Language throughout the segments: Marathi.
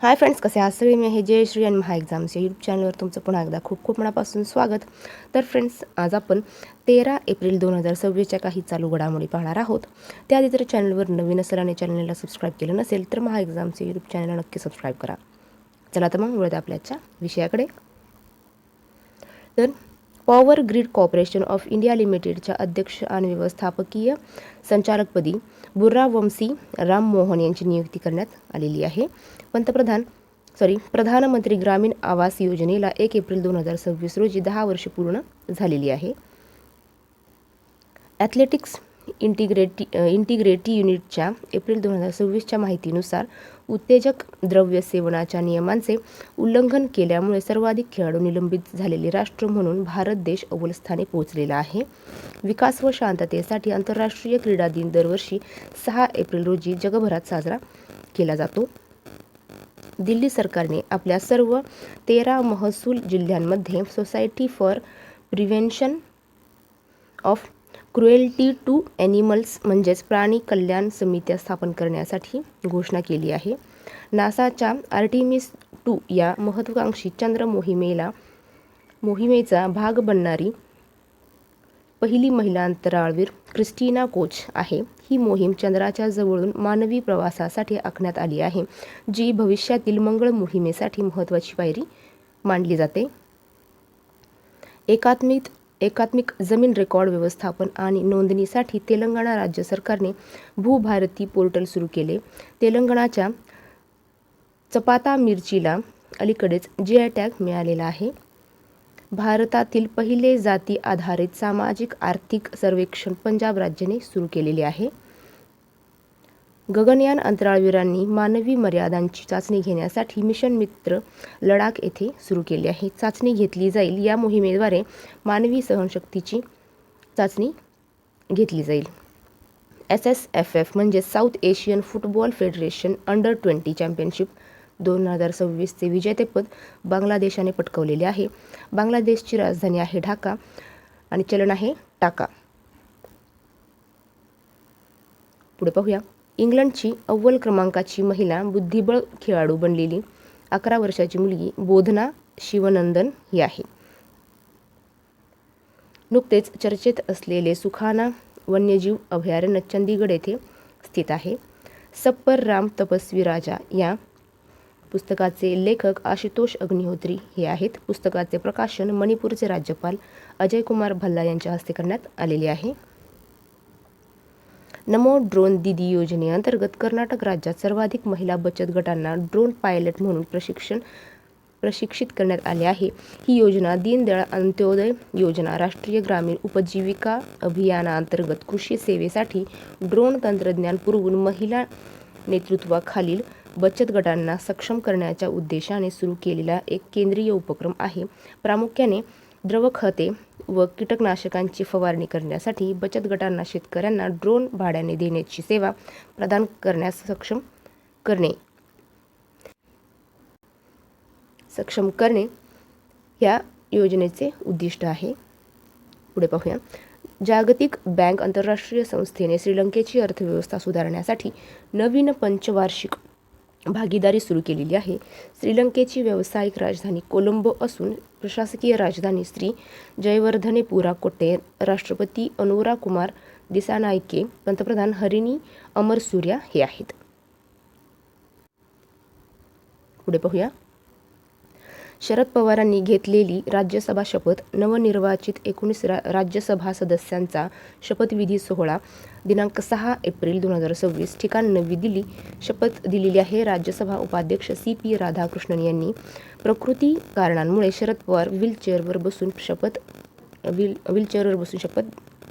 हाय फ्रेंड्स, कसे आहात सगळे? मी आहे जयश्री आणि महा एक्झाम्स या यूट्यूब चॅनलवर तुमचं पुन्हा एकदा खूप खूप मनापासून स्वागत. तर फ्रेंड्स, आज आपण 13 एप्रिल 2026च्या काही चालू घडामोडी पाहणार आहोत. त्याआधी जर चॅनलवर नवीन असेल आणि चॅनलला सबस्क्राईब केलं नसेल तर महा एक्झाम्स या यूट्यूब चॅनलला नक्की सबस्क्राईब करा. चला तर मग वळूया आपल्याच्या विषयाकडे. तर power grid corporation of India लिमिटेडच्या अध्यक्ष आणि व्यवस्थापकीय संचालकपदी बुर्रा वंशी राम मोहन यांची नियुक्ती करण्यात आलेली आहे. प्रधानमंत्री ग्रामीण आवास योजनेला 1 एप्रिल 2026 रोजी 10 वर्ष पूर्ण झालेली आहे. ॲथलेटिक्स इंटिग्रेटी युनिटच्या एप्रिल 2026च्या माहितीनुसार उत्तेजक द्रव्य सेवनाच्या नियमांचे उल्लंघन केल्यामुळे सर्वाधिक खेळाडू निलंबित झालेले राष्ट्र म्हणून भारत देश अव्वल स्थानी पोहोचलेला आहे. विकास व शांततेसाठी आंतरराष्ट्रीय क्रीडा दिन दरवर्षी 6 एप्रिल रोजी जगभरात साजरा केला जातो. दिल्ली सरकारने आपल्या सर्व 13 महसूल जिल्ह्यांमध्ये society for prevention of cruelty to animals म्हणजेच प्राणी कल्याण समित्या स्थापन करण्यासाठी घोषणा केली आहे. नासाच्या आर्टिमिस 2 या महत्त्वाकांक्षी चंद्र मोहिमेचा भाग बनणारी पहिली महिला अंतराळवीर क्रिस्टिना कोच आहे. ही मोहीम चंद्राच्या जवळून मानवी प्रवासासाठी आखण्यात आली आहे, जी भविष्यातील मंगळ मोहिमेसाठी महत्त्वाची पायरी मानली जाते. एकात्मिक जमीन रेकॉर्ड व्यवस्थापन आणि नोंदणीसाठी तेलंगणा राज्य सरकारने भूभारती पोर्टल सुरू केले. तेलंगणाच्या चपाता मिरचीला अलीकडेच GI टॅग मिळालेला आहे. भारतातील पहिले जाती आधारित सामाजिक आर्थिक सर्वेक्षण पंजाब राज्याने सुरू केलेले आहे. गगनयान अंतराळवीरांनी मानवी मर्यादांची चाचणी घेण्यासाठी मिशन मित्र लडाख येथे सुरू केले आहे. चाचणी घेतली जाईल. या मोहिमेद्वारे मानवी सहनशक्तीची चाचणी घेतली जाईल. SSFF म्हणजे South Asian Football Federation under twenty championship 2026चे विजेतेपद बांगलादेशाने पटकावलेले आहे. बांगलादेशची राजधानी आहे ढाका आणि चलन आहे टाका. पुढे पाहूया. इंग्लंडची अव्वल क्रमांकाची महिला बुद्धिबळ खेळाडू बनलेली 11 वर्षाची मुलगी बोधना शिवनंदन ही आहे. नुकतेच चर्चेत असलेले सुखाना वन्यजीव अभयारण्य चंदीगड येथे स्थित आहे. सप्पर राम तपस्वी राजा या पुस्तकाचे लेखक आशुतोष अग्निहोत्री हे आहेत. पुस्तकाचे प्रकाशन मणिपूरचे राज्यपाल अजय कुमार भल्ला यांच्या हस्ते करण्यात आलेले आहे. नमो ड्रोन दीदी योजनेअंतर्गत कर्नाटक राज्यात सर्वाधिक महिला बचत गटांना ड्रोन पायलट म्हणून प्रशिक्षित करण्यात आले आहे. ही योजना दीनदयाळ अंत्योदय योजना राष्ट्रीय ग्रामीण उपजीविका अभियानाअंतर्गत कृषी सेवेसाठी ड्रोन तंत्रज्ञान पुरवून महिला नेतृत्वाखालील बचत गटांना सक्षम करण्याच्या उद्देशाने सुरू केलेला एक केंद्रीय उपक्रम आहे. प्रामुख्याने द्रवखते व कीटकनाशकांची फवारणी करण्यासाठी बचत गटांना शेतकऱ्यांना ड्रोन भाड्याने देण्याची सेवा प्रदान करण्यास सक्षम करणे या योजनेचे उद्दिष्ट आहे. पुढे पाहूया. जागतिक बँक आंतरराष्ट्रीय संस्थेने श्रीलंकेची अर्थव्यवस्था सुधारण्यासाठी नवीन पंचवार्षिक भागीदारी सुरू केलेली आहे. श्रीलंकेची व्यावसायिक राजधानी कोलंबो असून प्रशासकीय राजधानी श्री जयवर्धनेपुरा कोट्टेयन, राष्ट्रपती अनुरा कुमार दिसानायके, पंतप्रधान हरिनी अमरसूर्या हे आहेत. पुढे पाहूया. शरद पवारांनी घेतलेली राज्यसभा शपथ. नवनिर्वाचित 19 राज्यसभा सदस्यांचा शपथविधी सोहळा दिनांक 6 एप्रिल 2026 ठिकाण नवी दिल्ली शपथ दिलेली आहे. राज्यसभा उपाध्यक्ष CP राधाकृष्णन यांनी प्रकृती कारणांमुळे शरद पवार व्हीलचेअरवर बसून शपथ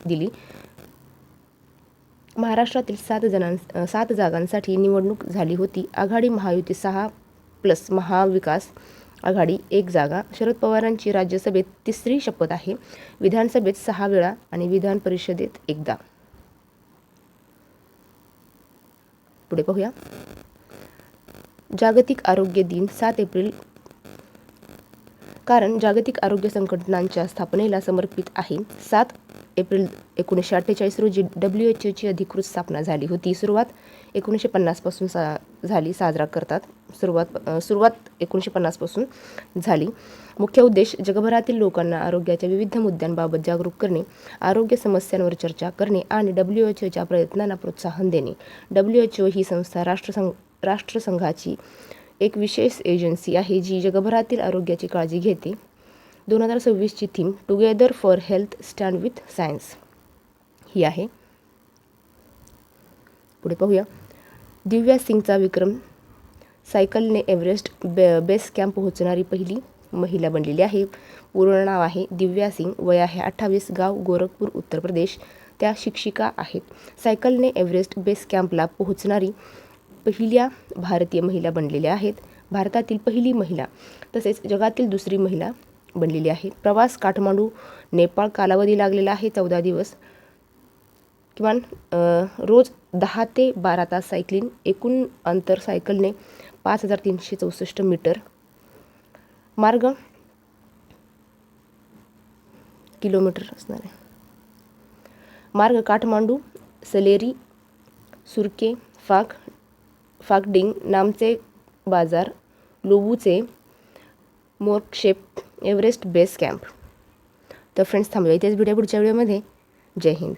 दिली. महाराष्ट्रातील 7 जागांसाठी निवडणूक झाली होती. आघाडी महायुती 6+ महाविकास आघाडी 1 जागा. शरद पवारांची राज्यसभेत 3री शपथ आहे. विधानसभेत 6 वेळा आणि विधान परिषदेत 1दा. पुढे पाहूया. जागतिक आरोग्य दिन 7 एप्रिल कारण जागतिक आरोग्य संघटनांच्या स्थापनेला समर्पित आहे. 7 एप्रिल 1948 रोजी WHO अधिकृत स्थापना झाली होती. सुरुवात 1950 पासून झाली, साजरा करतात. सुरुवात 1950 पासून झाली. मुख्य उद्देश जगभरातील लोकांना आरोग्याच्या विविध मुद्द्यांबाबत जागरूक करणे, आरोग्य समस्यांवर चर्चा करणे आणि WHOच्या प्रयत्नांना प्रोत्साहन देणे. WHO ही संस्था राष्ट्रसंघाची एक विशेष एजन्सी आहे जी जगभरातील आरोग्याची काळजी घेते. 2026ची theme together for health stand with science ही आहे. पुढे पाहूया. दिव्या सिंगचा विक्रम. सायकलने एव्हरेस्ट बेस कॅम्प पोहोचणारी पहिली महिला बनलेली आहे. पूर्ण नाव आहे दिव्या सिंग. वय आहे 28. गाव गोरखपूर, उत्तर प्रदेश. त्या शिक्षिका आहेत. सायकलने एव्हरेस्ट बेस कॅम्पला पोहोचणारी पहिल्या भारतीय महिला बनलेल्या आहेत. भारतातील पहिली महिला तसेच जगातील दुसरी महिला बनलेली आहे. प्रवास काठमांडू, नेपाळ. कालावधी लागलेला आहे 14 दिवस. किमान रोज 10 ते 12 तास सायकलिंग. एकूण अंतर सायकलने 5364 मीटर. मार्ग किलोमीटर असणार आहे. मार्ग काठमांडू, सलेरी, सुरके, फाकडिंग, नामचे बाजार, लोबूचे, मोर्कशेप, एव्हरेस्ट बेस कॅम्प. तर फ्रेंड्स थांबूया इथेच. पुढच्या व्हिडिओमध्ये. जय हिंद.